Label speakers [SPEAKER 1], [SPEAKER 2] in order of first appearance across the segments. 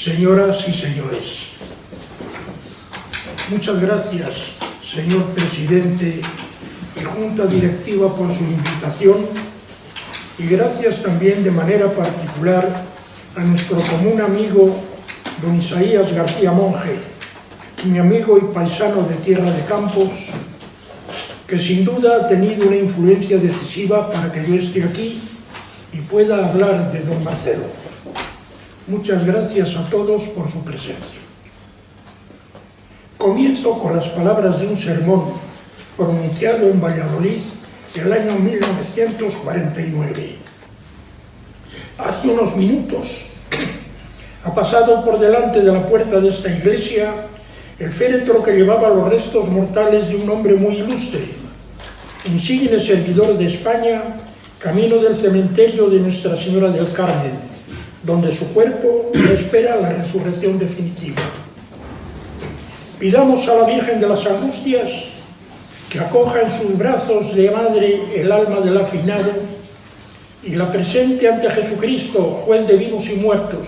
[SPEAKER 1] Señoras y señores, muchas gracias, señor presidente y junta directiva, por su invitación, y gracias también de manera particular a nuestro común amigo don Isaías García Monge, mi amigo y paisano de Tierra de Campos, que sin duda ha tenido una influencia decisiva para que yo esté aquí y pueda hablar de don Marcelo. Muchas gracias a todos por su presencia. Comienzo con las palabras de un sermón pronunciado en Valladolid el año 1949. Hace unos minutos ha pasado por delante de la puerta de esta iglesia el féretro que llevaba los restos mortales de un hombre muy ilustre, insigne servidor de España, camino del cementerio de Nuestra Señora del Carmen, donde su cuerpo espera la resurrección definitiva. Pidamos a la Virgen de las Angustias que acoja en sus brazos de madre el alma del afinado y la presente ante Jesucristo, juez de vivos y muertos,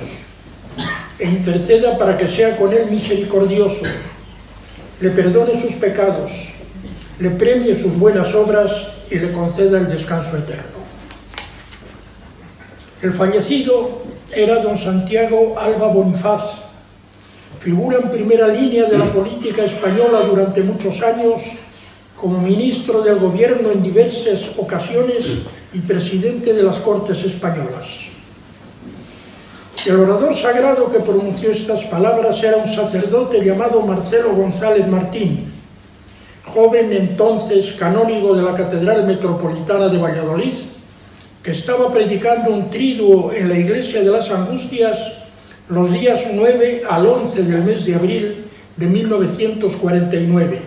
[SPEAKER 1] e interceda para que sea con él misericordioso, le perdone sus pecados, le premie sus buenas obras y le conceda el descanso eterno. El fallecido era don Santiago Alba Bonifaz, figura en primera línea de la política española durante muchos años, como ministro del gobierno en diversas ocasiones y presidente de las Cortes Españolas. El orador sagrado que pronunció estas palabras era un sacerdote llamado Marcelo González Martín, joven entonces canónigo de la Catedral Metropolitana de Valladolid, que estaba predicando un triduo en la iglesia de las Angustias los días 9 al 11 del mes de abril de 1949.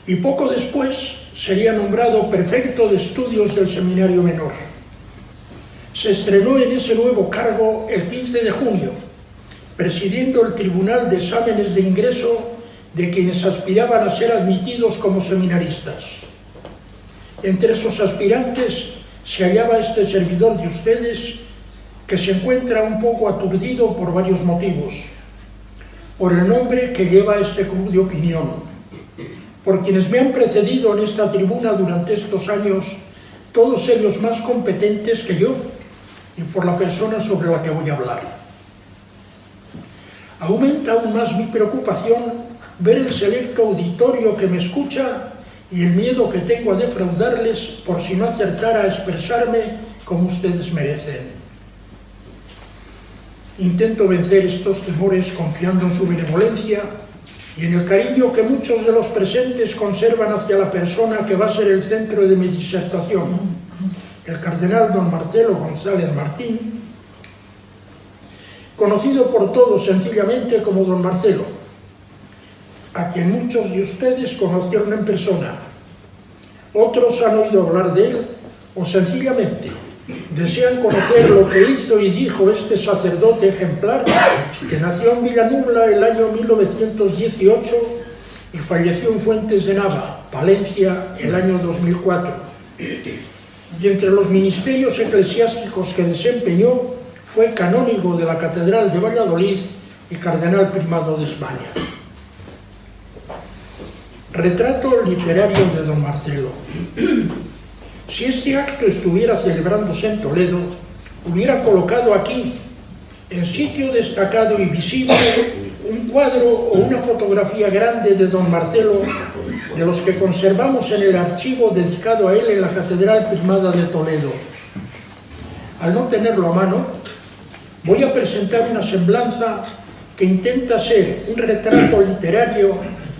[SPEAKER 1] Y poco después sería nombrado prefecto de estudios del Seminario Menor. Se estrenó en ese nuevo cargo el 15 de junio, presidiendo el Tribunal de Exámenes de Ingreso de quienes aspiraban a ser admitidos como seminaristas. Entre esos aspirantes se hallaba este servidor de ustedes, que se encuentra un poco aturdido por varios motivos: por el nombre que lleva este club de opinión, por quienes me han precedido en esta tribuna durante estos años, todos ellos más competentes que yo, y por la persona sobre la que voy a hablar. Aumenta aún más mi preocupación ver el selecto auditorio que me escucha y el miedo que tengo a defraudarles por si no acertara a expresarme como ustedes merecen. Intento vencer estos temores confiando en su benevolencia y en el cariño que muchos de los presentes conservan hacia la persona que va a ser el centro de mi disertación, el cardenal don Marcelo González Martín, conocido por todos sencillamente como don Marcelo, a quien muchos de ustedes conocieron en persona. Otros han oído hablar de él o sencillamente desean conocer lo que hizo y dijo este sacerdote ejemplar que nació en Vilanubla el año 1918 y falleció en Fuentes de Nava, Palencia, el año 2004. Y entre los ministerios eclesiásticos que desempeñó fue canónigo de la Catedral de Valladolid y cardenal primado de España. Retrato literario de don Marcelo. Si este acto estuviera celebrándose en Toledo, hubiera colocado aquí, en sitio destacado y visible, un cuadro o una fotografía grande de don Marcelo, de los que conservamos en el archivo dedicado a él en la Catedral Primada de Toledo. Al no tenerlo a mano, voy a presentar una semblanza que intenta ser un retrato literario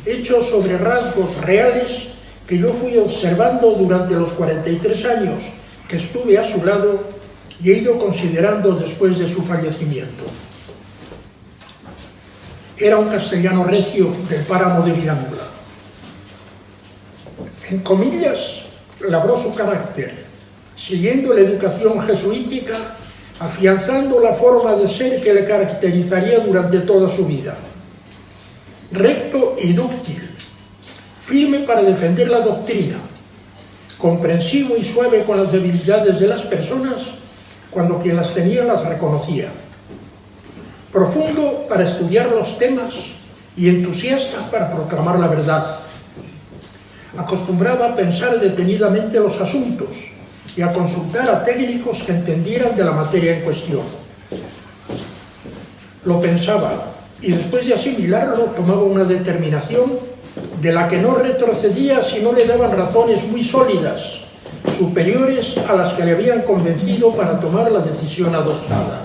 [SPEAKER 1] hecho sobre rasgos reales que yo fui observando durante los 43 años que estuve a su lado y he ido considerando después de su fallecimiento. Era un castellano recio del páramo de Vilanubla. En comillas, labró su carácter, siguiendo la educación jesuítica, afianzando la forma de ser que le caracterizaría durante toda su vida. Recto y dúctil, firme para defender la doctrina, comprensivo y suave con las debilidades de las personas cuando quien las tenía las reconocía, profundo para estudiar los temas y entusiasta para proclamar la verdad. Acostumbraba a pensar detenidamente los asuntos y a consultar a técnicos que entendieran de la materia en cuestión. Lo pensaba y después de asimilarlo tomaba una determinación de la que no retrocedía si no le daban razones muy sólidas, superiores a las que le habían convencido para tomar la decisión adoptada.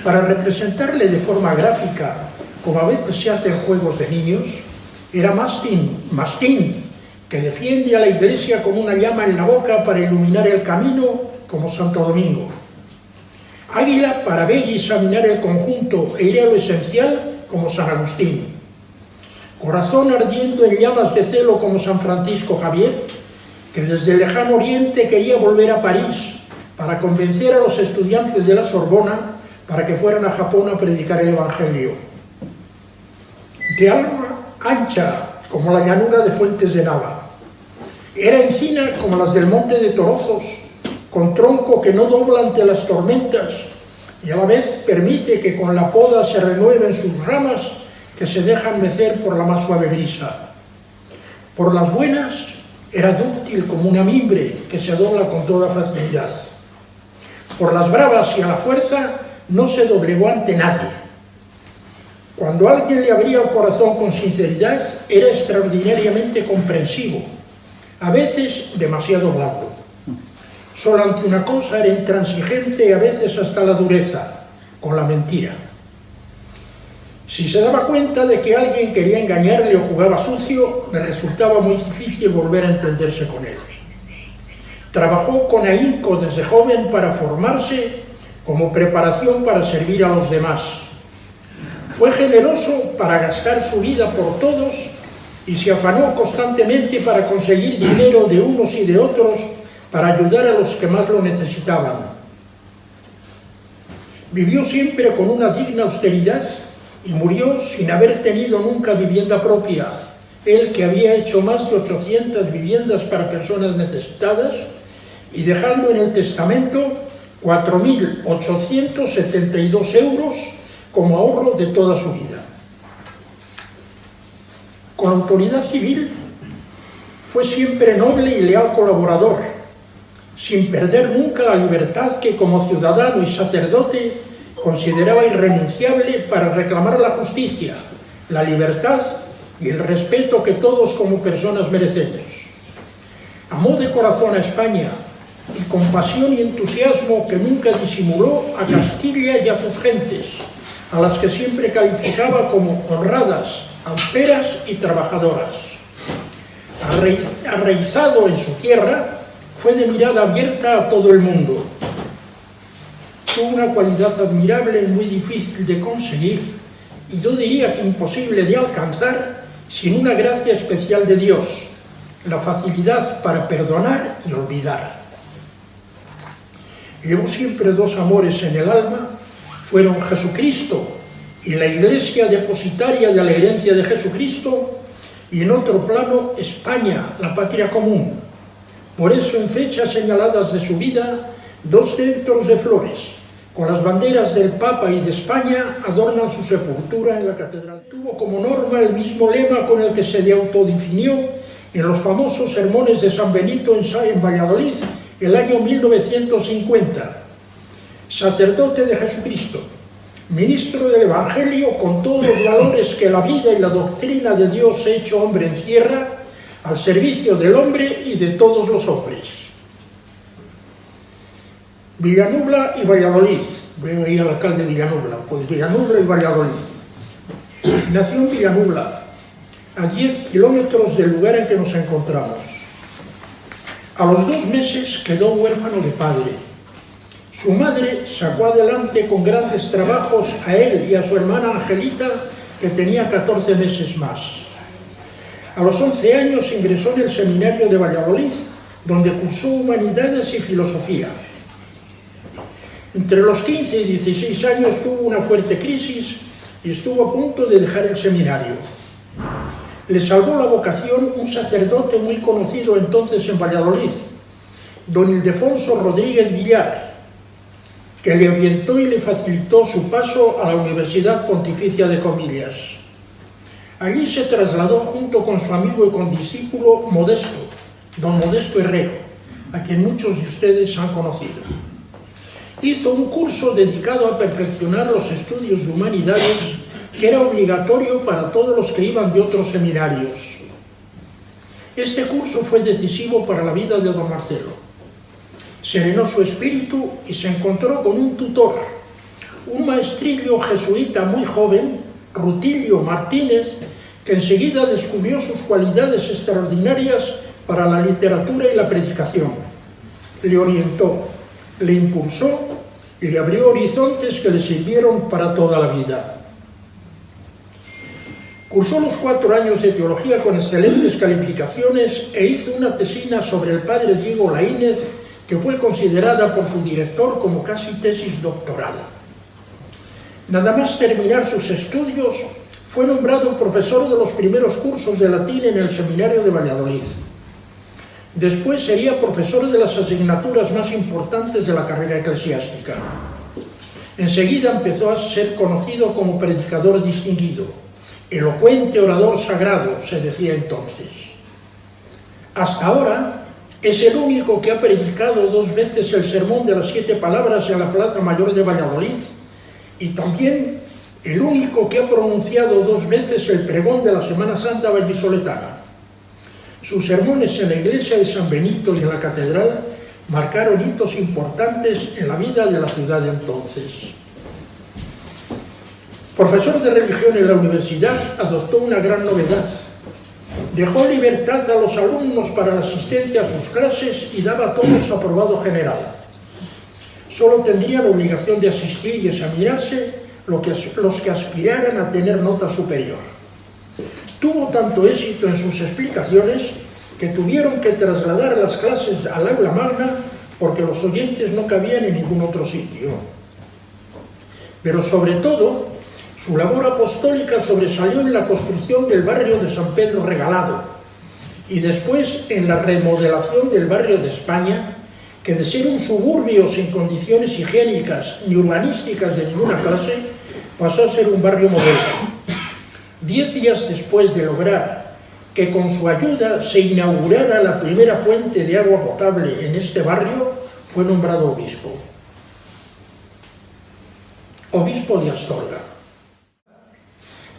[SPEAKER 1] Para representarle de forma gráfica, como a veces se hace en juegos de niños, era Mastín, que defiende a la Iglesia con una llama en la boca para iluminar el camino, como Santo Domingo. Águila para ver y examinar el conjunto e ir a lo esencial, como San Agustín. Corazón ardiendo en llamas de celo, como San Francisco Javier, que desde el lejano oriente quería volver a París para convencer a los estudiantes de la Sorbona para que fueran a Japón a predicar el Evangelio. De alma ancha, como la llanura de Fuentes de Nava. Era encina como las del Monte de Torozos, con tronco que no dobla ante las tormentas y a la vez permite que con la poda se renueven sus ramas que se dejan mecer por la más suave brisa. Por las buenas era dúctil como una mimbre que se dobla con toda facilidad. Por las bravas y a la fuerza no se doblegó ante nadie. Cuando alguien le abría el corazón con sinceridad, era extraordinariamente comprensivo, a veces demasiado blando. Solo ante una cosa era intransigente y a veces hasta la dureza, con la mentira. Si se daba cuenta de que alguien quería engañarle o jugaba sucio, le resultaba muy difícil volver a entenderse con él. Trabajó con ahínco desde joven para formarse como preparación para servir a los demás. Fue generoso para gastar su vida por todos y se afanó constantemente para conseguir dinero de unos y de otros para ayudar a los que más lo necesitaban. Vivió siempre con una digna austeridad y murió sin haber tenido nunca vivienda propia, él que había hecho más de 800 viviendas para personas necesitadas y dejando en el testamento 4.872 euros como ahorro de toda su vida. Con autoridad civil fue siempre noble y leal colaborador, sin perder nunca la libertad que como ciudadano y sacerdote consideraba irrenunciable para reclamar la justicia, la libertad y el respeto que todos como personas merecemos. Amó de corazón a España y con pasión y entusiasmo que nunca disimuló a Castilla y a sus gentes, a las que siempre calificaba como honradas, austeras y trabajadoras. Arraizado en su tierra, fue de mirada abierta a todo el mundo. Tuvo una cualidad admirable y muy difícil de conseguir, y yo diría que imposible de alcanzar sin una gracia especial de Dios, la facilidad para perdonar y olvidar. Llevó siempre dos amores en el alma, fueron Jesucristo y la Iglesia depositaria de la herencia de Jesucristo, y en otro plano España, la patria común. Por eso en fechas señaladas de su vida, 2 centros de flores, con las banderas del Papa y de España, adornan su sepultura en la catedral. Tuvo como norma el mismo lema con el que se autodefinió en los famosos sermones de San Benito en Valladolid, el año 1950. Sacerdote de Jesucristo, ministro del Evangelio con todos los valores que la vida y la doctrina de Dios hecho hombre encierra, al servicio del hombre y de todos los hombres. Villanubla y Valladolid. Veo ahí al alcalde de Villanubla. Pues Villanubla y Valladolid. Nació en Villanubla, a 10 kilómetros del lugar en que nos encontramos. A los 2 meses quedó huérfano de padre. Su madre sacó adelante con grandes trabajos a él y a su hermana Angelita, que tenía 14 meses más. A los 11 años ingresó en el seminario de Valladolid, donde cursó Humanidades y Filosofía. Entre los 15 y 16 años tuvo una fuerte crisis y estuvo a punto de dejar el seminario. Le salvó la vocación un sacerdote muy conocido entonces en Valladolid, don Ildefonso Rodríguez Villar. que le orientó y le facilitó su paso a la Universidad Pontificia de Comillas. Allí se trasladó junto con su amigo y condiscípulo Modesto, don Modesto Herrero, a quien muchos de ustedes han conocido. Hizo un curso dedicado a perfeccionar los estudios de humanidades que era obligatorio para todos los que iban de otros seminarios. Este curso fue decisivo para la vida de don Marcelo. Serenó su espíritu y se encontró con un tutor, un maestrillo jesuita muy joven, Rutilio Martínez, que enseguida descubrió sus cualidades extraordinarias para la literatura y la predicación. Le orientó, le impulsó y le abrió horizontes que le sirvieron para toda la vida. Cursó los 4 años de teología con excelentes calificaciones e hizo una tesina sobre el padre Diego Laínez, que fue considerada por su director como casi tesis doctoral. Nada más terminar sus estudios, fue nombrado profesor de los primeros cursos de latín en el Seminario de Valladolid. Después sería profesor de las asignaturas más importantes de la carrera eclesiástica. Enseguida empezó a ser conocido como predicador distinguido, elocuente orador sagrado, se decía entonces. Hasta ahora es el único que ha predicado 2 veces el sermón de las 7 palabras en la Plaza Mayor de Valladolid y también el único que ha pronunciado 2 veces el pregón de la Semana Santa vallisoletana. Sus sermones en la iglesia de San Benito y en la catedral marcaron hitos importantes en la vida de la ciudad de entonces. Profesor de religión en la universidad, adoptó una gran novedad. Dejó libertad a los alumnos para la asistencia a sus clases y daba a todos aprobado general. Solo tendrían obligación de asistir y examinarse los que aspiraran a tener nota superior. Tuvo tanto éxito en sus explicaciones que tuvieron que trasladar las clases al aula magna porque los oyentes no cabían en ningún otro sitio. Pero sobre todo, su labor apostólica sobresalió en la construcción del barrio de San Pedro Regalado y después en la remodelación del barrio de España, que de ser un suburbio sin condiciones higiénicas ni urbanísticas de ninguna clase, pasó a ser un barrio modelo. 10 días después de lograr que con su ayuda se inaugurara la primera fuente de agua potable en este barrio, fue nombrado obispo. Obispo de Astorga.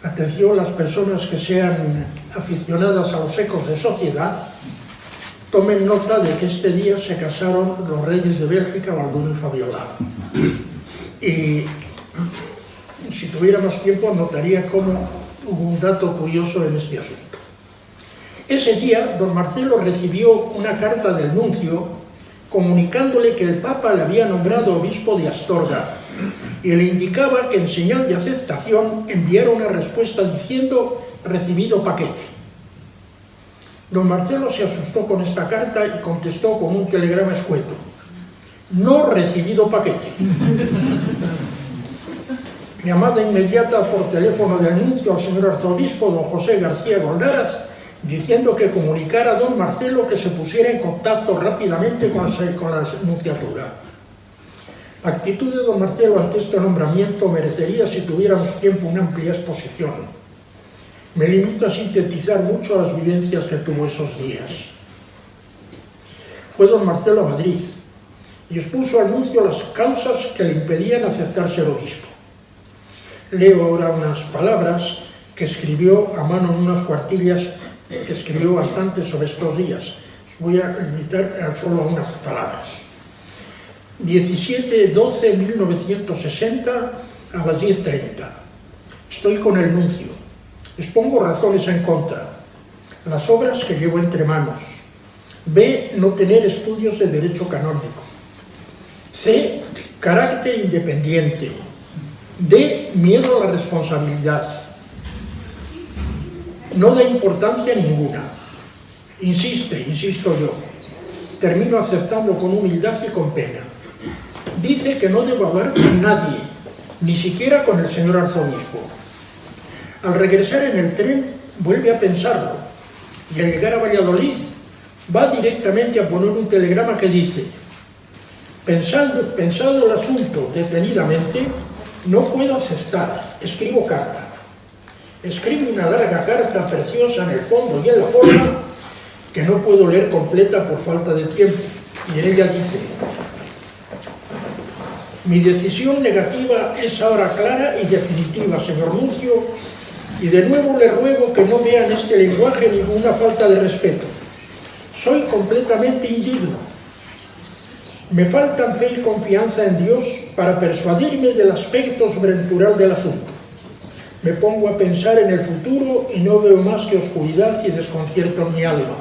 [SPEAKER 1] Atención, las personas que sean aficionadas a los ecos de sociedad, tomen nota de que este día se casaron los reyes de Bélgica, Balduino y Fabiola. Y si tuviera más tiempo, notaría cómo hubo un dato curioso en este asunto. Ese día, don Marcelo recibió una carta del nuncio comunicándole que el Papa le había nombrado obispo de Astorga y le indicaba que en señal de aceptación enviara una respuesta diciendo recibido paquete. Don Marcelo se asustó con esta carta y contestó con un telegrama escueto: no recibido paquete. Llamada inmediata por teléfono de anuncio al señor arzobispo don José García Goldaraz, diciendo que comunicara a don Marcelo que se pusiera en contacto rápidamente con la nunciatura. La actitud de don Marcelo ante este nombramiento merecería, si tuviéramos tiempo, una amplia exposición. Me limito a sintetizar mucho las vivencias que tuvo esos días. Fue don Marcelo a Madrid y expuso al nuncio las causas que le impedían aceptar ser obispo. Leo ahora unas palabras que escribió a mano en unas cuartillas que escribió bastante sobre estos días. Voy a limitar solo a unas palabras. 17/12/1960 a las 10:30. Estoy con el nuncio. Expongo razones en contra. Las obras que llevo entre manos. B. No tener estudios de derecho canónico. C. Carácter independiente. D. Miedo a la responsabilidad. No da importancia ninguna. Insisto yo. Termino aceptando con humildad y con pena. Dice que no debo hablar con nadie, ni siquiera con el señor arzobispo. Al regresar en el tren, vuelve a pensarlo, y al llegar a Valladolid, va directamente a poner un telegrama que dice: Pensado el asunto detenidamente, no puedo aceptar. Escribo carta. Escribe una larga carta preciosa en el fondo y en la forma, que no puedo leer completa por falta de tiempo. Y en ella dice: mi decisión negativa es ahora clara y definitiva, señor nuncio, y de nuevo le ruego que no vea en este lenguaje ninguna falta de respeto. Soy completamente indigno. Me faltan fe y confianza en Dios para persuadirme del aspecto sobrenatural del asunto. Me pongo a pensar en el futuro y no veo más que oscuridad y desconcierto en mi alma.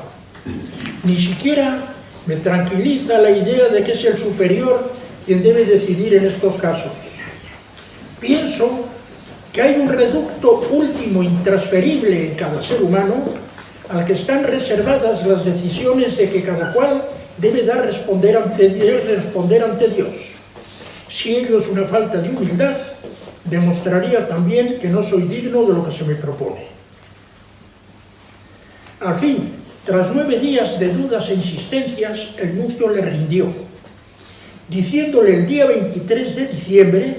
[SPEAKER 1] Ni siquiera me tranquiliza la idea de que es el superior quien debe decidir en estos casos. Pienso que hay un reducto último intransferible en cada ser humano al que están reservadas las decisiones de que cada cual debe responder ante Dios. Si ello es una falta de humildad, demostraría también que no soy digno de lo que se me propone. Al fin, tras 9 días de dudas e insistencias, el nuncio le rindió, diciéndole el día 23 de diciembre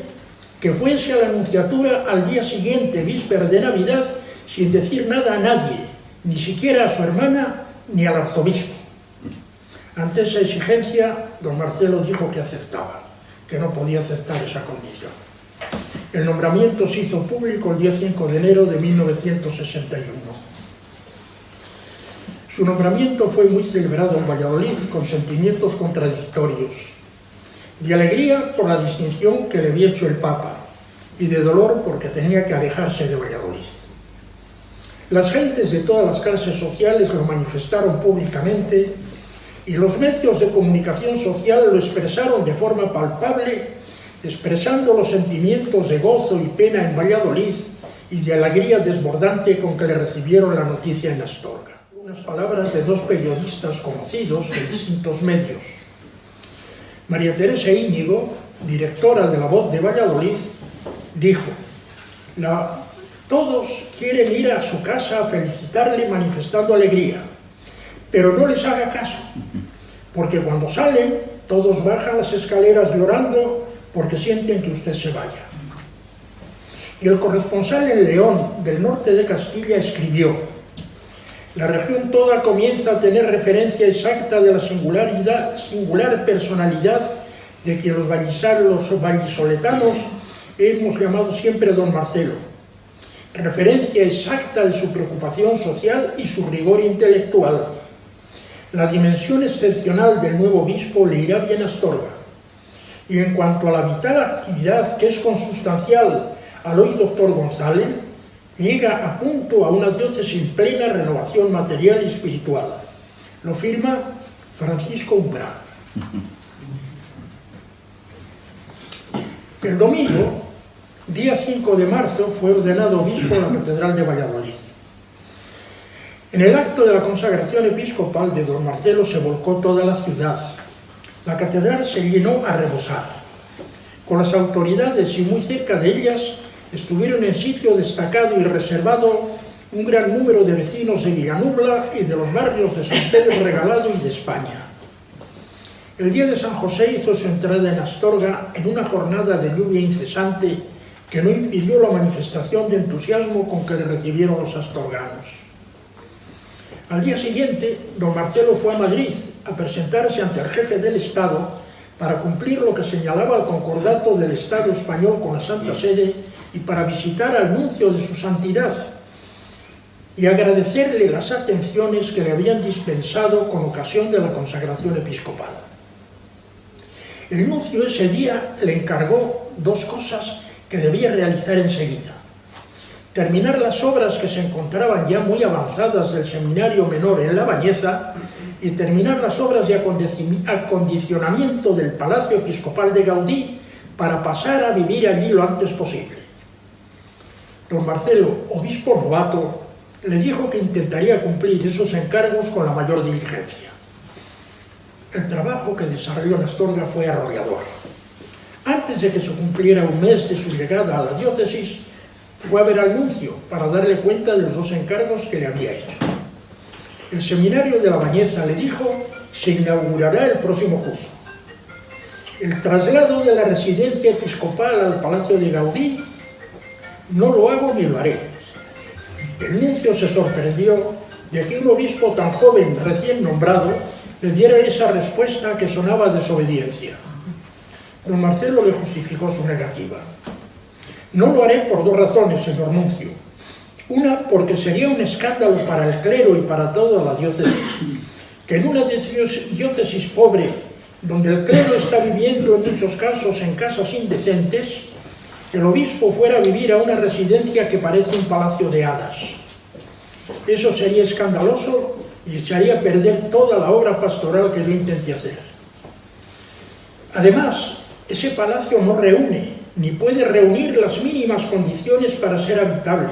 [SPEAKER 1] que fuese a la nunciatura al día siguiente, víspera de Navidad, sin decir nada a nadie, ni siquiera a su hermana ni al arzobispo. Ante esa exigencia, don Marcelo dijo que aceptaba, que no podía aceptar esa condición. El nombramiento se hizo público el día 5 de enero de 1961. Su nombramiento fue muy celebrado en Valladolid con sentimientos contradictorios, de alegría por la distinción que le había hecho el Papa y de dolor porque tenía que alejarse de Valladolid. Las gentes de todas las clases sociales lo manifestaron públicamente y los medios de comunicación social lo expresaron de forma palpable, expresando los sentimientos de gozo y pena en Valladolid y de alegría desbordante con que le recibieron la noticia en Astorga. Unas palabras de 2 periodistas conocidos de distintos medios. María Teresa Íñigo, directora de La Voz de Valladolid, dijo: todos quieren ir a su casa a felicitarle manifestando alegría, pero no les haga caso, porque cuando salen todos bajan las escaleras llorando porque sienten que usted se vaya. Y el corresponsal en León, del norte de Castilla, escribió: la región toda comienza a tener referencia exacta de la singular personalidad de quien los vallisoletanos hemos llamado siempre don Marcelo, referencia exacta de su preocupación social y su rigor intelectual. La dimensión excepcional del nuevo obispo le irá bien a Astorga. Y en cuanto a la vital actividad que es consustancial al hoy doctor González, llega a punto a una diócesis en plena renovación material y espiritual. Lo firma Francisco Umbral. El domingo, día 5 de marzo, fue ordenado obispo en la Catedral de Valladolid. En el acto de la consagración episcopal de don Marcelo se volcó toda la ciudad. La catedral se llenó a rebosar. Con las autoridades y muy cerca de ellas estuvieron en sitio destacado y reservado un gran número de vecinos de Vilanubla y de los barrios de San Pedro Regalado y de España. El día de San José hizo su entrada en Astorga en una jornada de lluvia incesante que no impidió la manifestación de entusiasmo con que le recibieron los astorganos. Al día siguiente, don Marcelo fue a Madrid a presentarse ante el jefe del Estado para cumplir lo que señalaba el concordato del Estado español con la Santa Sede y para visitar al nuncio de su santidad y agradecerle las atenciones que le habían dispensado con ocasión de la consagración episcopal. El nuncio ese día le encargó 2 cosas que debía realizar enseguida: terminar las obras que se encontraban ya muy avanzadas del seminario menor en La Bañeza y terminar las obras de acondicionamiento del Palacio Episcopal de Gaudí para pasar a vivir allí lo antes posible. Don Marcelo, obispo novato, le dijo que intentaría cumplir esos encargos con la mayor diligencia. El trabajo que desarrolló en Astorga fue arrollador. Antes de que se cumpliera un mes de su llegada a la diócesis, fue a ver al nuncio para darle cuenta de los 2 encargos que le había hecho. El seminario de La Bañeza, le dijo, se inaugurará el próximo curso. El traslado de la residencia episcopal al Palacio de Gaudí no lo hago ni lo haré. El nuncio se sorprendió de que un obispo tan joven, recién nombrado, le diera esa respuesta que sonaba a desobediencia. Don Marcelo le justificó su negativa. No lo haré por dos razones, señor nuncio. Una, porque sería un escándalo para el clero y para toda la diócesis, que en una diócesis pobre, donde el clero está viviendo en muchos casos en casas indecentes, el obispo fuera a vivir a una residencia que parece un palacio de hadas. Eso sería escandaloso y echaría a perder toda la obra pastoral que yo intenté hacer. Además, ese palacio no reúne, ni puede reunir las mínimas condiciones para ser habitable,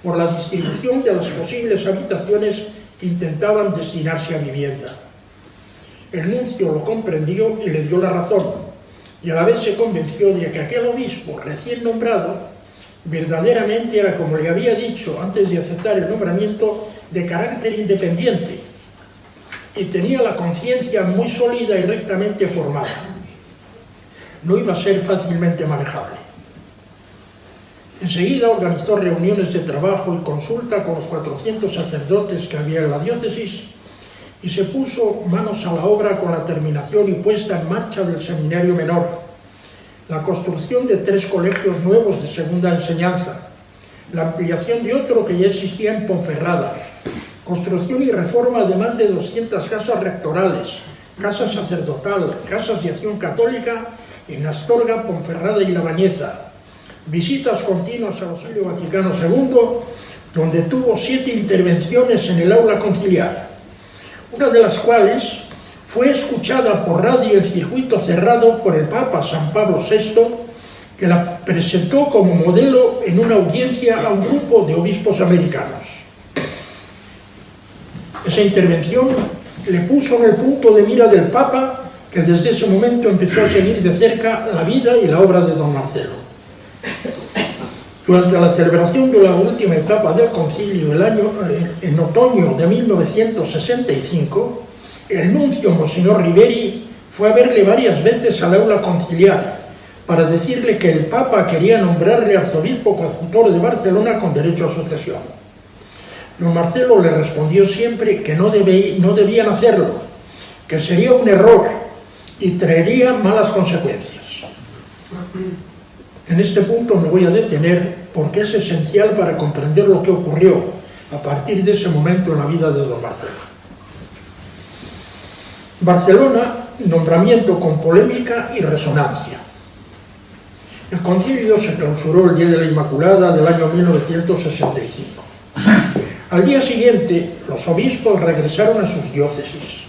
[SPEAKER 1] por la distribución de las posibles habitaciones que intentaban destinarse a vivienda. El nuncio lo comprendió y le dio la razón, y a la vez se convenció de que aquel obispo recién nombrado verdaderamente era, como le había dicho antes de aceptar el nombramiento, de carácter independiente y tenía la conciencia muy sólida y rectamente formada. No iba a ser fácilmente manejable. Enseguida organizó reuniones de trabajo y consulta con los 400 sacerdotes que había en la diócesis y se puso manos a la obra con la terminación y puesta en marcha del seminario menor, la construcción de 3 colegios nuevos de segunda enseñanza, la ampliación de otro que ya existía en Ponferrada, construcción y reforma de más de 200 casas rectorales, casa sacerdotal, casas de acción católica en Astorga, Ponferrada y La Bañeza, visitas continuas al Concilio Vaticano II, donde tuvo 7 intervenciones en el aula conciliar, una de las cuales fue escuchada por radio en circuito cerrado por el Papa San Pablo VI, que la presentó como modelo en una audiencia a un grupo de obispos americanos. Esa intervención le puso en el punto de mira del Papa, que desde ese momento empezó a seguir de cerca la vida y la obra de don Marcelo. Durante la celebración de la última etapa del concilio en otoño de 1965, el nuncio Monseñor Riberi fue a verle varias veces al aula conciliar para decirle que el Papa quería nombrarle arzobispo coadjutor de Barcelona con derecho a sucesión. Don Marcelo le respondió siempre que no debían hacerlo, que sería un error y traería malas consecuencias. En este punto me voy a detener porque es esencial para comprender lo que ocurrió a partir de ese momento en la vida de don Marcelo. Barcelona, nombramiento con polémica y resonancia. El concilio se clausuró el Día de la Inmaculada del año 1965. Al día siguiente, los obispos regresaron a sus diócesis.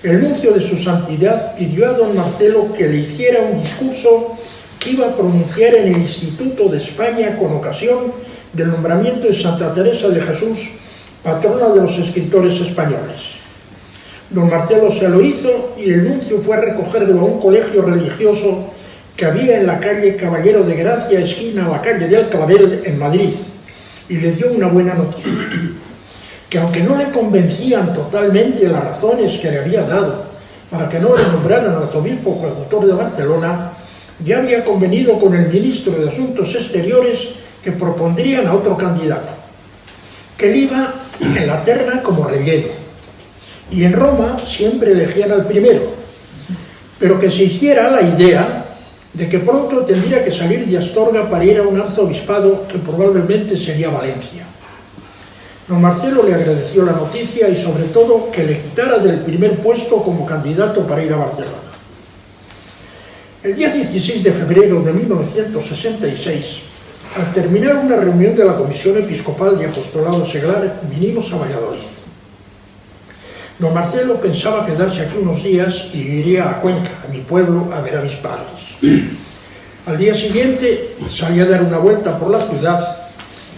[SPEAKER 1] El nuncio de su santidad pidió a don Marcelo que le hiciera un discurso que iba a pronunciar en el Instituto de España con ocasión del nombramiento de Santa Teresa de Jesús, patrona de los escritores españoles. Don Marcelo se lo hizo y el nuncio fue a recogerlo a un colegio religioso que había en la calle Caballero de Gracia, esquina a la calle del Clavel, en Madrid, y le dio una buena noticia, que aunque no le convencían totalmente las razones que le había dado para que no le nombraran arzobispo coadjutor de Barcelona, ya había convenido con el ministro de Asuntos Exteriores que propondrían a otro candidato, que él iba en la terna como relleno, y en Roma siempre elegían al primero, pero que se hiciera la idea de que pronto tendría que salir de Astorga para ir a un arzobispado que probablemente sería Valencia. Don Marcelo le agradeció la noticia y sobre todo que le quitara del primer puesto como candidato para ir a Barcelona. El día 16 de febrero de 1966, al terminar una reunión de la Comisión Episcopal de Apostolado Seglar, vinimos a Valladolid. Don Marcelo pensaba quedarse aquí unos días y iría a Cuenca, a mi pueblo, a ver a mis padres. Al día siguiente salí a dar una vuelta por la ciudad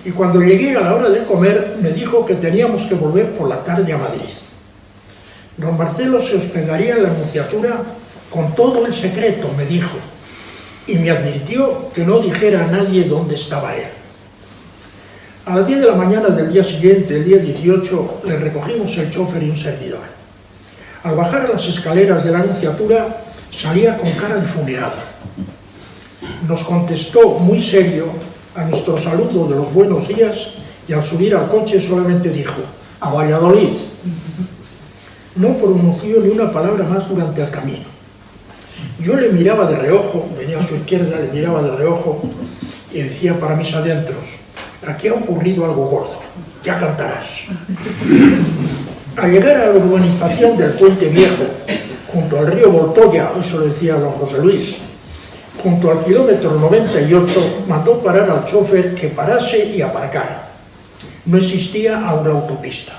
[SPEAKER 1] y cuando llegué a la hora de comer me dijo que teníamos que volver por la tarde a Madrid. Don Marcelo se hospedaría en la Nunciatura con todo el secreto, me dijo, y me advirtió que no dijera a nadie dónde estaba él. A las 10 de la mañana del día siguiente, el día 18, le recogimos el chofer y un servidor. Al bajar las escaleras de la Nunciatura, Salía con cara de funeral. Nos contestó muy serio a nuestro saludo de los buenos días y al subir al coche solamente dijo: «A Valladolid». No pronunció ni una palabra más durante el camino. Yo le miraba de reojo, venía a su izquierda, le miraba de reojo y decía para mis adentros: «Aquí ha ocurrido algo gordo, ya cantarás». Al llegar a la urbanización del Puente Viejo, junto al río Voltoya, eso lo decía don José Luis, junto al kilómetro 98, mandó parar al chofer que parase y aparcara. No existía aún la autopista.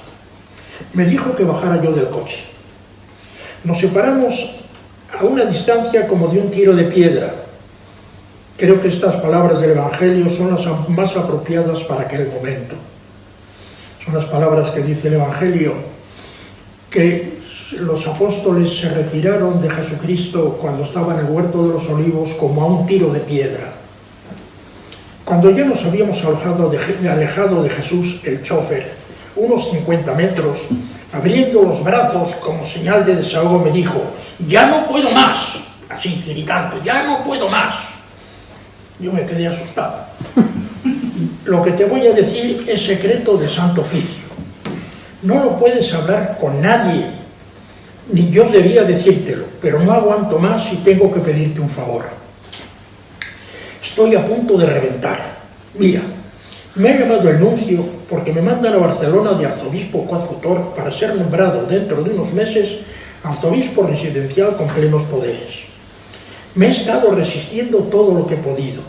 [SPEAKER 1] Me dijo que bajara yo del coche. Nos separamos a una distancia como de un tiro de piedra. Creo que estas palabras del Evangelio son las más apropiadas para aquel momento. Son las palabras que dice el Evangelio, que los apóstoles se retiraron de Jesucristo cuando estaba en el huerto de los olivos como a un tiro de piedra. Cuando ya nos habíamos alejado de Jesús, el chofer, unos 50 metros, abriendo los brazos como señal de desahogo, me dijo: «Ya no puedo más», así gritando, «ya no puedo más». Yo me quedé asustado. Lo que te voy a decir es secreto de santo oficio. No lo puedes hablar con nadie, ni yo debía decírtelo, pero no aguanto más y tengo que pedirte un favor. Estoy a punto de reventar. Mira, me ha llamado el nuncio porque me mandan a Barcelona de arzobispo coadjutor para ser nombrado dentro de unos meses arzobispo residencial con plenos poderes. Me he estado resistiendo todo lo que he podido.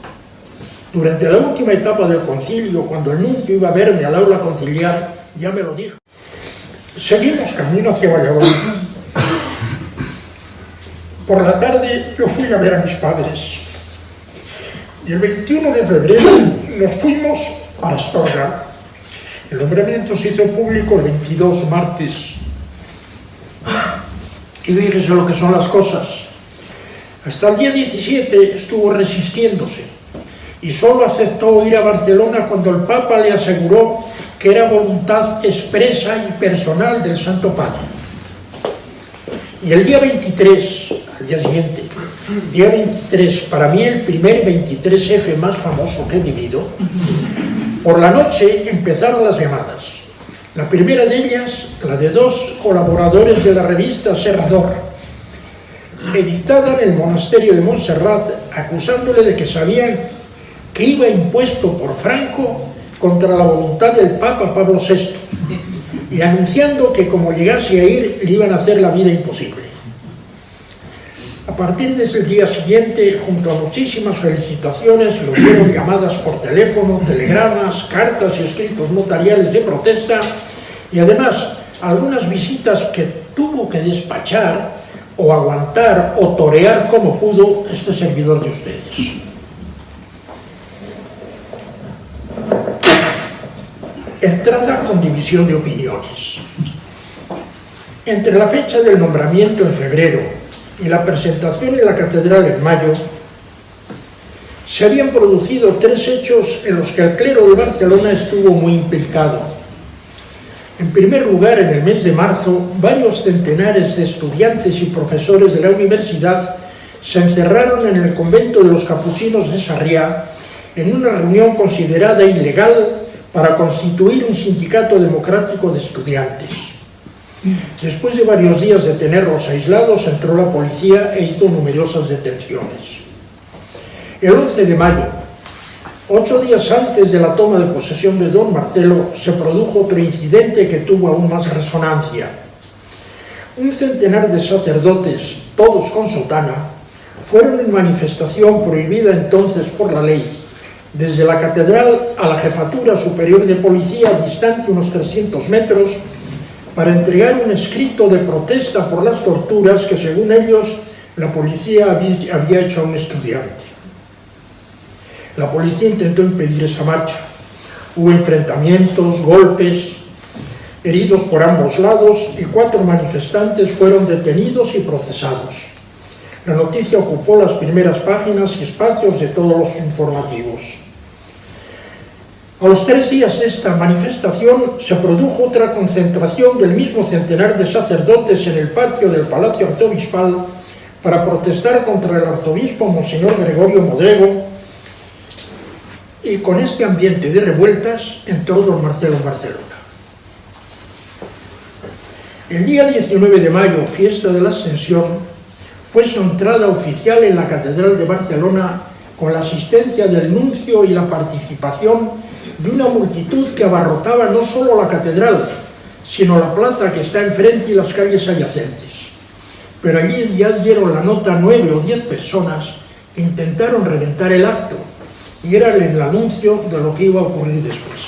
[SPEAKER 1] Durante la última etapa del concilio, cuando el nuncio iba a verme al aula conciliar, ya me lo dijo. Seguimos camino hacia Valladolid. Por la tarde yo fui a ver a mis padres. Y el 21 de febrero nos fuimos para Astorga. El nombramiento se hizo público el 22, martes. Y fíjese lo que son las cosas. Hasta el día 17 estuvo resistiéndose y solo aceptó ir a Barcelona cuando el Papa le aseguró que era voluntad expresa y personal del Santo Padre. Y el día 23, al día siguiente, día 23, para mí el primer 23F más famoso que he vivido, por la noche empezaron las llamadas. La primera de ellas, la de dos colaboradores de la revista Serrador, editada en el monasterio de Montserrat, acusándole de que sabían que iba impuesto por Franco contra la voluntad del Papa Pablo VI y anunciando que como llegase a ir le iban a hacer la vida imposible. A partir de ese día siguiente, junto a muchísimas felicitaciones, le dieron llamadas por teléfono, telegramas, cartas y escritos notariales de protesta y además algunas visitas que tuvo que despachar o aguantar o torear como pudo este servidor de ustedes. Entrada con división de opiniones. Entre la fecha del nombramiento en febrero y la presentación en la catedral en mayo, se habían producido 3 hechos en los que el clero de Barcelona estuvo muy implicado. En primer lugar, en el mes de marzo, varios centenares de estudiantes y profesores de la universidad se encerraron en el convento de los capuchinos de Sarriá en una reunión considerada ilegal para constituir un sindicato democrático de estudiantes. Después de varios días de tenerlos aislados, entró la policía e hizo numerosas detenciones. El 11 de mayo, 8 días antes de la toma de posesión de don Marcelo, se produjo otro incidente que tuvo aún más resonancia. Un centenar de sacerdotes, todos con sotana, fueron en manifestación prohibida entonces por la ley, desde la catedral a la jefatura superior de policía, distante unos 300 metros, para entregar un escrito de protesta por las torturas que, según ellos, la policía había hecho a un estudiante. La policía intentó impedir esa marcha. Hubo enfrentamientos, golpes, heridos por ambos lados y 4 manifestantes fueron detenidos y procesados. La noticia ocupó las primeras páginas y espacios de todos los informativos. A los 3 días de esta manifestación se produjo otra concentración del mismo centenar de sacerdotes en el patio del Palacio Arzobispal para protestar contra el arzobispo Monseñor Gregorio Modrego, y con este ambiente de revueltas entró don Marcelo en Barcelona. El día 19 de mayo, fiesta de la Ascensión, fue su entrada oficial en la Catedral de Barcelona con la asistencia del nuncio y la participación de una multitud que abarrotaba no solo la catedral, sino la plaza que está enfrente y las calles adyacentes. Pero allí ya dieron la nota 9 o 10 personas que intentaron reventar el acto, y era el anuncio de lo que iba a ocurrir después.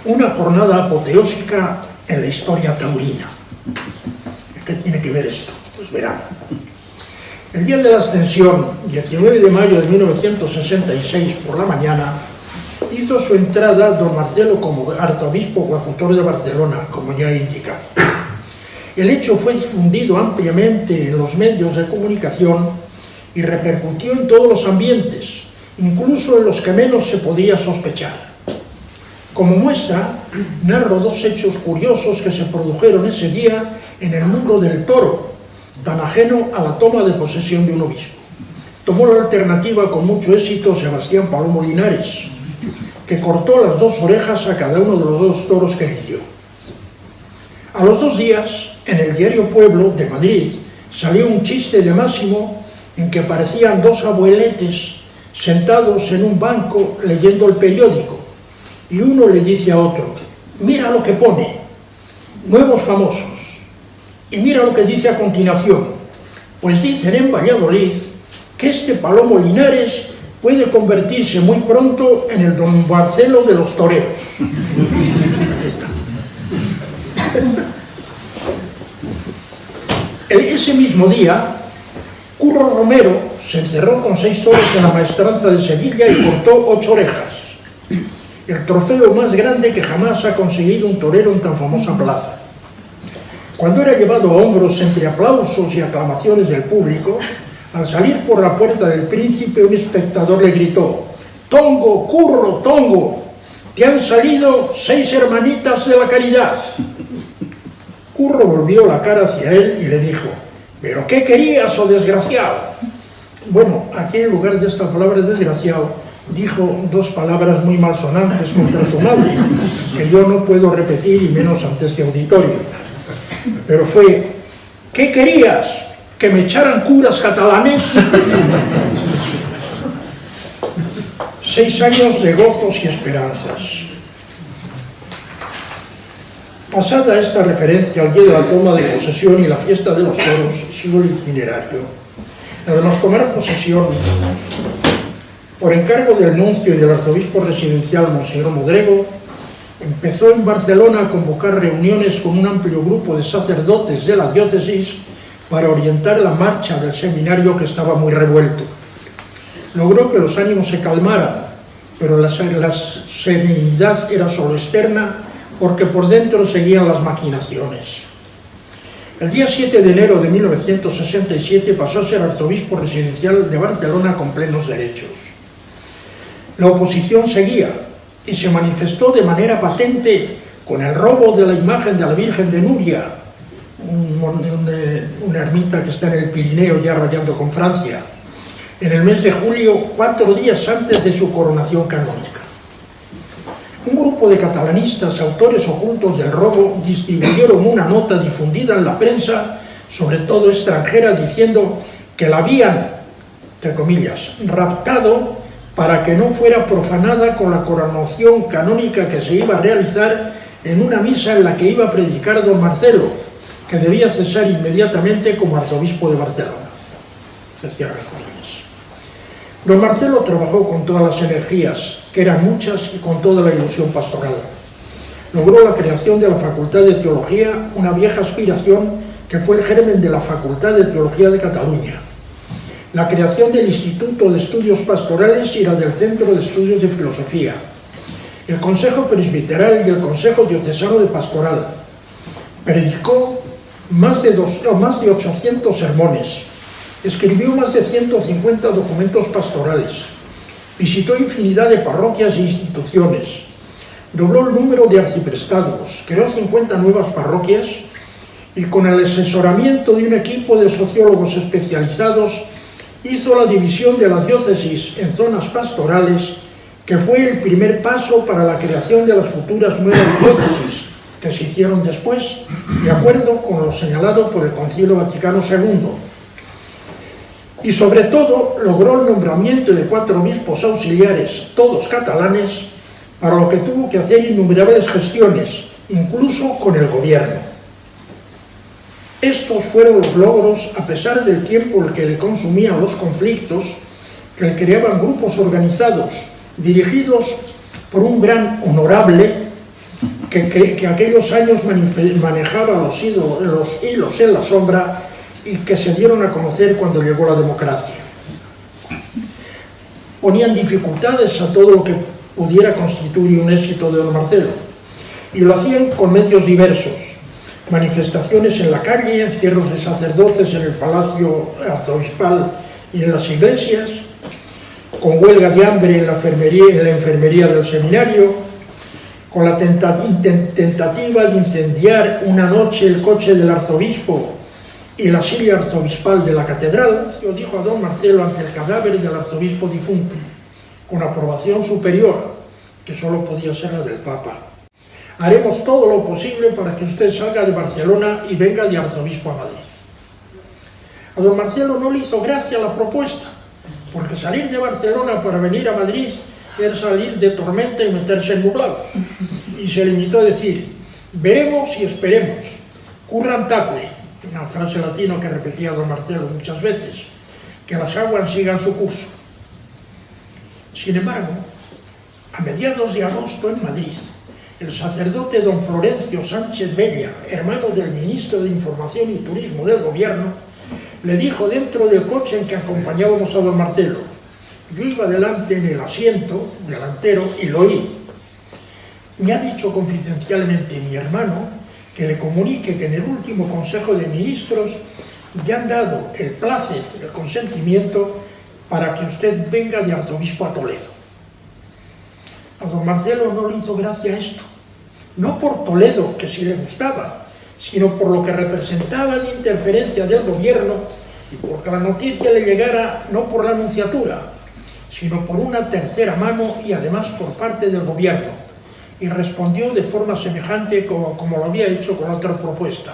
[SPEAKER 1] Una jornada apoteósica en la historia taurina. ¿Qué tiene que ver esto? Pues verán. El día de la Ascensión, 19 de mayo de 1966, por la mañana, hizo su entrada don Marcelo como arzobispo coadjutor de Barcelona, como ya he indicado. El hecho fue difundido ampliamente en los medios de comunicación y repercutió en todos los ambientes, incluso en los que menos se podía sospechar. Como muestra, narro dos hechos curiosos que se produjeron ese día en el mundo del toro, tan ajeno a la toma de posesión de un obispo. Tomó la alternativa con mucho éxito Sebastián Palomo Linares, que cortó las 2 orejas a cada uno de los 2 toros que lidió. A los 2 días, en el diario Pueblo de Madrid, salió un chiste de Máximo en que aparecían 2 abueletes sentados en un banco leyendo el periódico, y uno le dice a otro: mira lo que pone, nuevos famosos, y mira lo que dice a continuación: pues dicen en Valladolid que este Palomo Linares puede convertirse muy pronto en el don Marcelo de los toreros. Aquí está. Ese mismo día, Curro Romero se encerró con 6 toros en la maestranza de Sevilla y cortó 8 orejas. El trofeo más grande que jamás ha conseguido un torero en tan famosa plaza. Cuando era llevado a hombros entre aplausos y aclamaciones del público, al salir por la puerta del Príncipe, un espectador le gritó: «Tongo, Curro, Tongo, te han salido 6 hermanitas de la caridad». Curro volvió la cara hacia él y le dijo: «¿Pero qué querías, oh desgraciado?». Bueno, aquí en lugar de esta palabra desgraciado, dijo 2 palabras muy malsonantes contra su madre, que yo no puedo repetir y menos ante este auditorio. Pero fue: ¿qué querías? ¿Que me echaran curas catalanes? 6 años de gozos y esperanzas. Pasada esta referencia al día de la toma de posesión y la fiesta de los toros, sigo el itinerario. Además, tomar posesión, por encargo del nuncio y del arzobispo residencial Monseñor Modrego, empezó en Barcelona a convocar reuniones con un amplio grupo de sacerdotes de la diócesis para orientar la marcha del seminario, que estaba muy revuelto. Logró que los ánimos se calmaran, pero la serenidad era solo externa, porque por dentro seguían las maquinaciones. El día 7 de enero de 1967 pasó a ser arzobispo residencial de Barcelona con plenos derechos. La oposición seguía y se manifestó de manera patente con el robo de la imagen de la Virgen de Núria, una ermita que está en el Pirineo ya rayando con Francia, en el mes de julio, 4 días antes de su coronación canónica. Un grupo de catalanistas, autores ocultos del robo, distribuyeron una nota difundida en la prensa, sobre todo extranjera, diciendo que la habían, entre comillas, raptado para que no fuera profanada con la coronación canónica que se iba a realizar en una misa en la que iba a predicar don Marcelo, que debía cesar inmediatamente como arzobispo de Barcelona. Se cierran comillas. Don Marcelo trabajó con todas las energías, que eran muchas, y con toda la ilusión pastoral. Logró la creación de la Facultad de Teología, una vieja aspiración que fue el germen de la Facultad de Teología de Cataluña. La creación del Instituto de Estudios Pastorales y la del Centro de Estudios de Filosofía. El Consejo Presbiteral y el Consejo Diocesano de Pastoral. Predicó más de 800 sermones. Escribió más de 150 documentos pastorales. Visitó infinidad de parroquias e instituciones. Dobló el número de arciprestados. Creó 50 nuevas parroquias y con el asesoramiento de un equipo de sociólogos especializados hizo la división de la diócesis en zonas pastorales, que fue el primer paso para la creación de las futuras nuevas diócesis, que se hicieron después, de acuerdo con lo señalado por el Concilio Vaticano II. Y sobre todo logró el nombramiento de 4 obispos auxiliares, todos catalanes, para lo que tuvo que hacer innumerables gestiones, incluso con el gobierno. Estos fueron los logros a pesar del tiempo el que le consumían los conflictos, que le creaban grupos organizados, dirigidos por un gran honorable que aquellos años manejaba los hilos en la sombra y que se dieron a conocer cuando llegó la democracia. Ponían dificultades a todo lo que pudiera constituir un éxito de don Marcelo, y lo hacían con medios diversos: manifestaciones en la calle, encierros de sacerdotes en el palacio arzobispal y en las iglesias, con huelga de hambre en la enfermería del seminario, con la tentativa de incendiar una noche el coche del arzobispo y la silla arzobispal de la catedral. Yo dijo a don Marcelo ante el cadáver del arzobispo difunto, con aprobación superior, que solo podía ser la del Papa: haremos todo lo posible para que usted salga de Barcelona y venga de arzobispo a Madrid. A don Marcelo no le hizo gracia la propuesta, porque salir de Barcelona para venir a Madrid era salir de tormenta y meterse en nublado, y se limitó a decir: veremos y esperemos, curran tacue, una frase latina que repetía don Marcelo muchas veces, que las aguas sigan su curso. Sin embargo, a mediados de agosto en Madrid, el sacerdote don Florencio Sánchez Bella, hermano del ministro de Información y Turismo del gobierno, le dijo dentro del coche en que acompañábamos a don Marcelo: yo iba delante en el asiento delantero y lo oí. Me ha dicho confidencialmente mi hermano que le comunique que en el último Consejo de Ministros ya han dado el plácet, el consentimiento, para que usted venga de arzobispo a Toledo. A don Marcelo no le hizo gracia esto, no por Toledo, que sí le gustaba, sino por lo que representaba de interferencia del gobierno y porque la noticia le llegara no por la nunciatura, sino por una tercera mano y además por parte del gobierno, y respondió de forma semejante como lo había hecho con otra propuesta: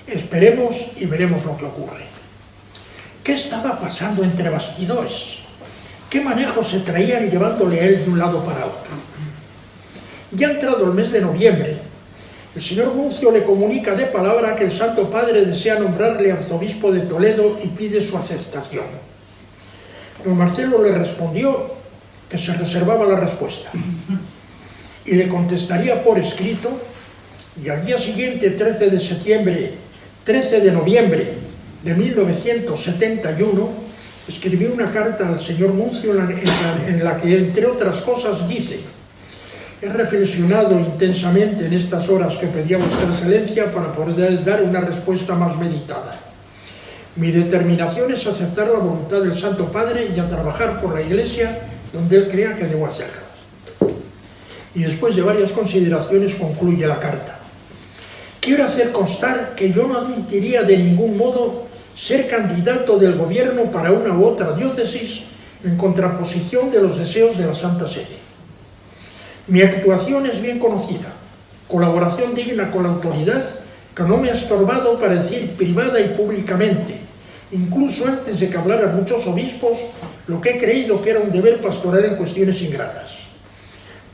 [SPEAKER 1] esperemos y veremos lo que ocurre. ¿Qué estaba pasando entre bastidores? ¿Qué manejos se traían llevándole a él de un lado para otro? Ya entrado el mes de noviembre, el señor nuncio le comunica de palabra que el Santo Padre desea nombrarle arzobispo de Toledo y pide su aceptación. Don Marcelo le respondió que se reservaba la respuesta y le contestaría por escrito, y al día siguiente, 13 de noviembre de 1971, escribió una carta al señor nuncio en la que, entre otras cosas, dice: he reflexionado intensamente en estas horas que pedía vuestra excelencia para poder dar una respuesta más meditada. Mi determinación es aceptar la voluntad del Santo Padre y a trabajar por la Iglesia donde él crea que debo hacerlo. Y después de varias consideraciones concluye la carta: quiero hacer constar que yo no admitiría de ningún modo ser candidato del gobierno para una u otra diócesis en contraposición de los deseos de la Santa Sede. Mi actuación es bien conocida, colaboración digna con la autoridad que no me ha estorbado para decir privada y públicamente, incluso antes de que hablaran muchos obispos, lo que he creído que era un deber pastoral en cuestiones ingratas.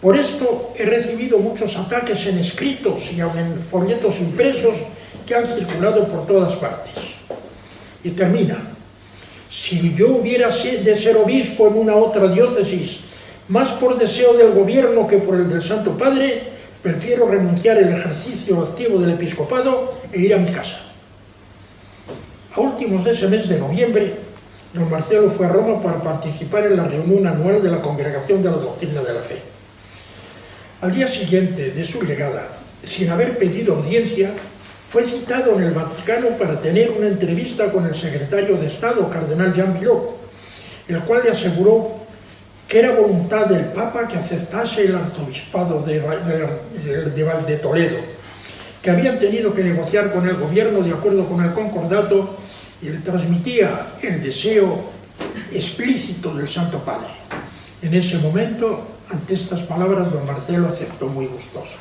[SPEAKER 1] Por esto he recibido muchos ataques en escritos y aun en folletos impresos que han circulado por todas partes. Y termina: si yo hubiera de ser obispo en una otra diócesis, más por deseo del gobierno que por el del Santo Padre, prefiero renunciar al ejercicio activo del episcopado e ir a mi casa. A últimos de ese mes de noviembre, don Marcelo fue a Roma para participar en la reunión anual de la Congregación de la Doctrina de la Fe. Al día siguiente de su llegada, sin haber pedido audiencia, fue citado en el Vaticano para tener una entrevista con el secretario de Estado, cardenal Jean Villot, el cual le aseguró que era voluntad del Papa que aceptase el arzobispado de Toledo, que habían tenido que negociar con el gobierno de acuerdo con el concordato, y le transmitía el deseo explícito del Santo Padre. En ese momento, ante estas palabras, don Marcelo aceptó muy gustoso.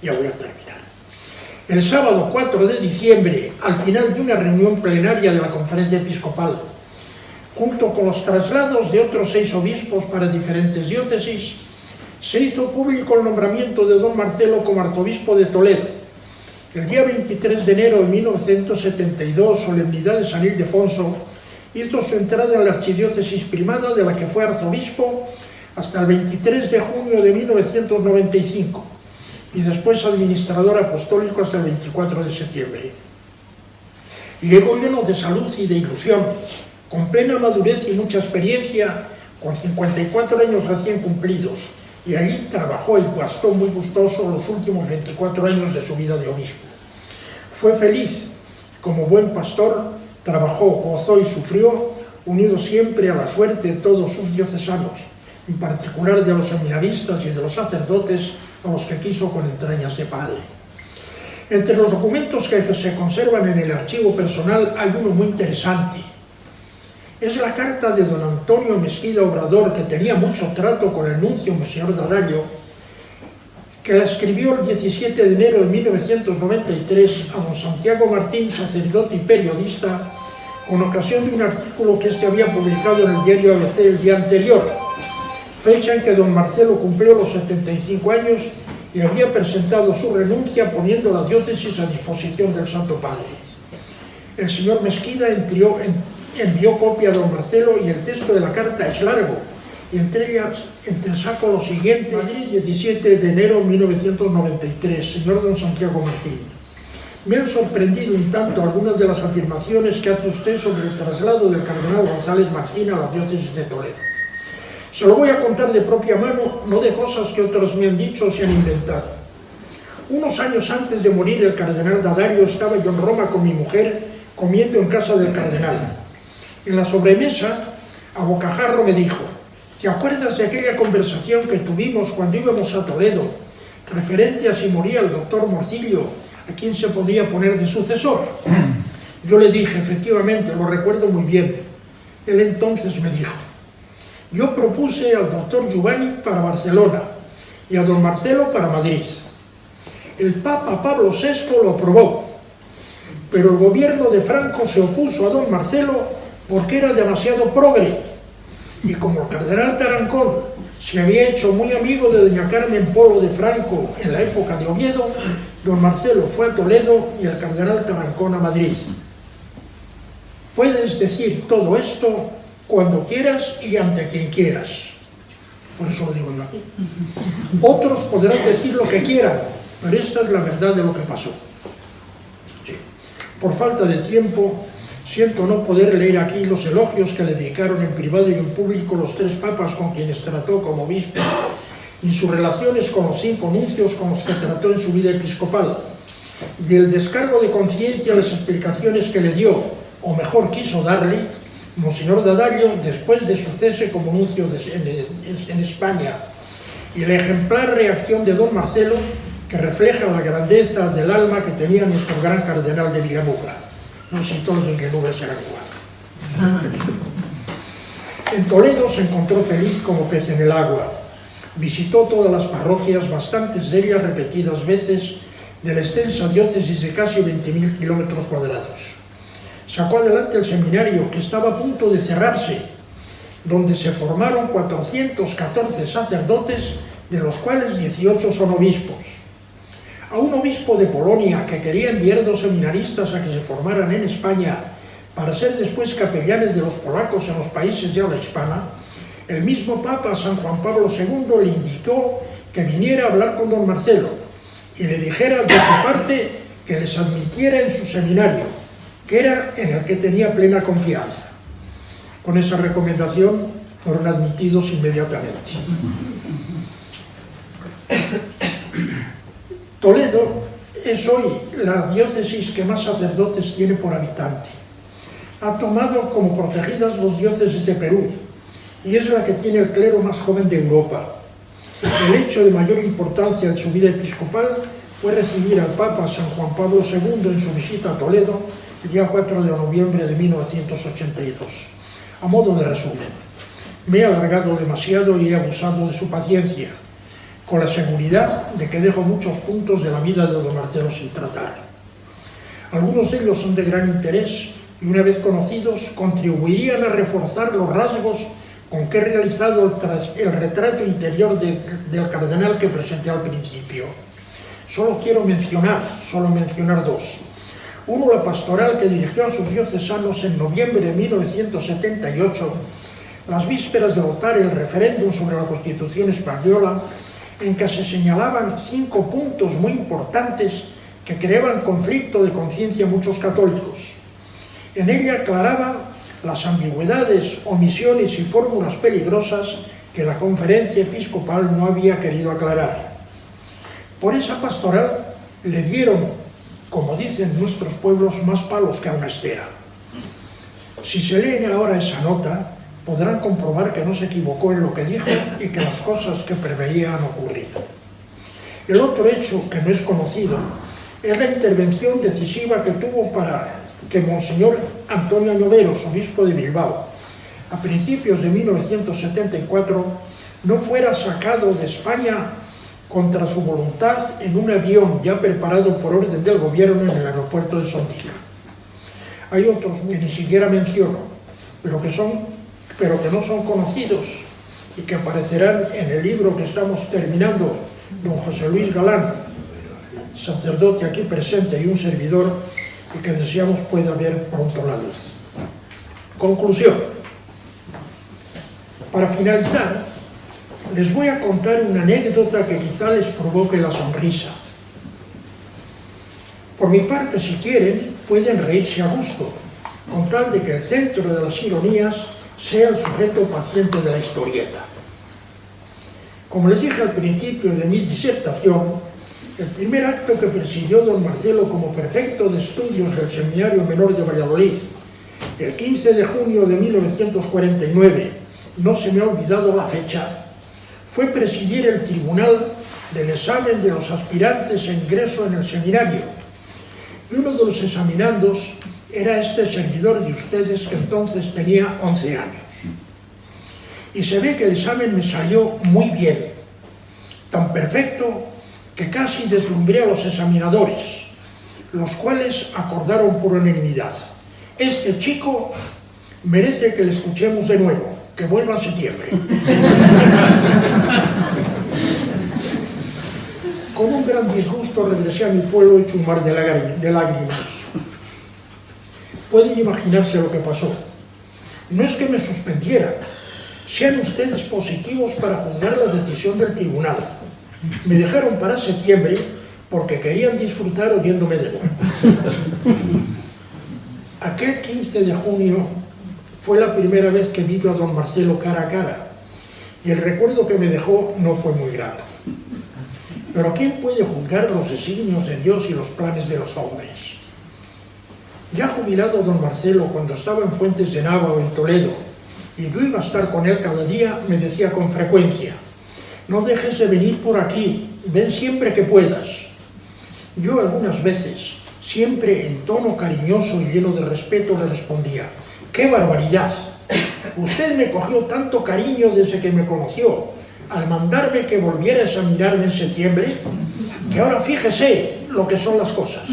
[SPEAKER 1] Ya voy a terminar. El sábado 4 de diciembre, al final de una reunión plenaria de la Conferencia Episcopal, junto con los traslados de otros 6 obispos para diferentes diócesis, se hizo público el nombramiento de don Marcelo como arzobispo de Toledo. El día 23 de enero de 1972, solemnidad de San Ildefonso, hizo su entrada en la archidiócesis primada, de la que fue arzobispo hasta el 23 de junio de 1995, y después administrador apostólico hasta el 24 de septiembre. Llegó lleno de salud y de ilusión, con plena madurez y mucha experiencia, con 54 años recién cumplidos, y allí trabajó y gastó muy gustoso los últimos 24 años de su vida de obispo. Fue feliz, como buen pastor, trabajó, gozó y sufrió, unido siempre a la suerte de todos sus diocesanos, en particular de los seminaristas y de los sacerdotes a los que quiso con entrañas de padre. Entre los documentos que se conservan en el archivo personal hay uno muy interesante. Es la carta de don Antonio Mesquida Obrador, que tenía mucho trato con el nuncio Monseñor Dadallo, que la escribió el 17 de enero de 1993 a don Santiago Martín, sacerdote y periodista, con ocasión de un artículo que éste había publicado en el diario ABC el día anterior, fecha en que don Marcelo cumplió los 75 años y había presentado su renuncia poniendo la diócesis a disposición del Santo Padre. El señor Mesquida envió copia a don Marcelo y el texto de la carta es largo, y entre ellas entresaco lo siguiente: Madrid, 17 de enero de 1993, señor don Santiago Martín. Me han sorprendido un tanto algunas de las afirmaciones que hace usted sobre el traslado del cardenal González Martín a la diócesis de Toledo. Se lo voy a contar de propia mano, no de cosas que otros me han dicho o se han inventado. Unos años antes de morir el cardenal Dadallo, estaba yo en Roma con mi mujer comiendo en casa del cardenal. En la sobremesa, a bocajarro me dijo: ¿te acuerdas de aquella conversación que tuvimos cuando íbamos a Toledo, referente a si moría el doctor Morcillo, a quién se podía poner de sucesor? Yo le dije: efectivamente, lo recuerdo muy bien. Él entonces me dijo: yo propuse al doctor Giovanni para Barcelona y a don Marcelo para Madrid. El Papa Pablo VI lo aprobó, pero el gobierno de Franco se opuso a don Marcelo porque era demasiado progre, y como el cardenal Tarancón se había hecho muy amigo de doña Carmen Polo de Franco en la época de Oviedo, don Marcelo fue a Toledo y el cardenal Tarancón a Madrid. Puedes decir todo esto cuando quieras y ante quien quieras. Por eso lo digo yo aquí. Otros podrán decir lo que quieran, pero esta es la verdad de lo que pasó. Sí. Por falta de tiempo, siento no poder leer aquí los elogios que le dedicaron en privado y en público los 3 papas con quienes trató como obispo, y sus relaciones con los 5 nuncios con los que trató en su vida episcopal. Del descargo de conciencia, las explicaciones que le dio, o mejor quiso darle, Monseñor Dadallo después de su cese como nuncio en España, y la ejemplar reacción de don Marcelo, que refleja la grandeza del alma que tenía nuestro gran cardenal de Villanueva. No sé si todos en Villanueva serán igual. En Toledo se encontró feliz como pez en el agua. Visitó todas las parroquias, bastantes de ellas repetidas veces, de la extensa diócesis de casi 20.000 kilómetros cuadrados. Sacó adelante el seminario, que estaba a punto de cerrarse, donde se formaron 414 sacerdotes, de los cuales 18 son obispos. A un obispo de Polonia que quería enviar 2 seminaristas a que se formaran en España para ser después capellanes de los polacos en los países de habla hispana, el mismo Papa San Juan Pablo II le indicó que viniera a hablar con don Marcelo y le dijera de su parte que les admitiera en su seminario, que era en el que tenía plena confianza. Con esa recomendación fueron admitidos inmediatamente. Toledo es hoy la diócesis que más sacerdotes tiene por habitante. Ha tomado como protegidas los diócesis de Perú y es la que tiene el clero más joven de Europa. El hecho de mayor importancia de su vida episcopal fue recibir al Papa San Juan Pablo II en su visita a Toledo el día 4 de noviembre de 1982. A modo de resumen, me he alargado demasiado y he abusado de su paciencia, con la seguridad de que dejo muchos puntos de la vida de don Marcelo sin tratar. Algunos de ellos son de gran interés y, una vez conocidos, contribuirían a reforzar los rasgos con que he realizado el retrato interior del cardenal que presenté al principio. Solo mencionar dos. Uno, la pastoral que dirigió a sus diocesanos en noviembre de 1978, las vísperas de votar el referéndum sobre la Constitución española, en que se señalaban 5 puntos muy importantes que creaban conflicto de conciencia a muchos católicos. En ella aclaraba las ambigüedades, omisiones y fórmulas peligrosas que la Conferencia Episcopal no había querido aclarar. Por esa pastoral le dieron, como dicen nuestros pueblos, más palos que a una estera. Si se leen ahora esa nota, podrán comprobar que no se equivocó en lo que dijo y que las cosas que preveía han ocurrido. El otro hecho que no es conocido es la intervención decisiva que tuvo para que Monseñor Antonio Añoveros, obispo de Bilbao, a principios de 1974, no fuera sacado de España contra su voluntad en un avión ya preparado por orden del gobierno en el aeropuerto de Sondica. Hay otros que ni siquiera menciono, pero que no son conocidos y que aparecerán en el libro que estamos terminando, don José Luis Galán, sacerdote aquí presente y un servidor, y que deseamos pueda ver pronto la luz. Conclusión. Para finalizar, les voy a contar una anécdota que quizá les provoque la sonrisa. Por mi parte, si quieren, pueden reírse a gusto, con tal de que el centro de las ironías sea el sujeto paciente de la historieta. Como les dije al principio de mi disertación, el primer acto que presidió don Marcelo como prefecto de estudios del Seminario Menor de Valladolid, el 15 de junio de 1949, no se me ha olvidado la fecha, fue presidir el tribunal del examen de los aspirantes a ingreso en el seminario. Y uno de los examinandos era este servidor de ustedes, que entonces tenía 11 años. Y se ve que el examen me salió muy bien, tan perfecto que casi deslumbré a los examinadores, los cuales acordaron por unanimidad: este chico merece que le escuchemos de nuevo, que vuelva en septiembre. Con un gran disgusto regresé a mi pueblo hecho un mar de lágrimas. Pueden imaginarse lo que pasó. No es que me suspendieran, sean ustedes positivos para juzgar la decisión del tribunal. Me dejaron para septiembre porque querían disfrutar oyéndome de nuevo. Aquel 15 de junio fue la primera vez que vi a don Marcelo cara a cara, y el recuerdo que me dejó no fue muy grato. Pero ¿quién puede juzgar los designios de Dios y los planes de los hombres? Ya jubilado don Marcelo, cuando estaba en Fuentes de Nava o en Toledo, y yo iba a estar con él cada día, me decía con frecuencia: no dejes de venir por aquí, ven siempre que puedas. Yo algunas veces, siempre en tono cariñoso y lleno de respeto, le respondía: ¡qué barbaridad! Usted me cogió tanto cariño desde que me conoció, al mandarme que volviera a examinarme en septiembre, que ahora fíjese lo que son las cosas.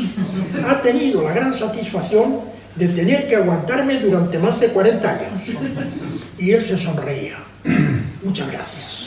[SPEAKER 1] Ha tenido la gran satisfacción de tener que aguantarme durante más de 40 años. Y él se sonreía. Muchas gracias.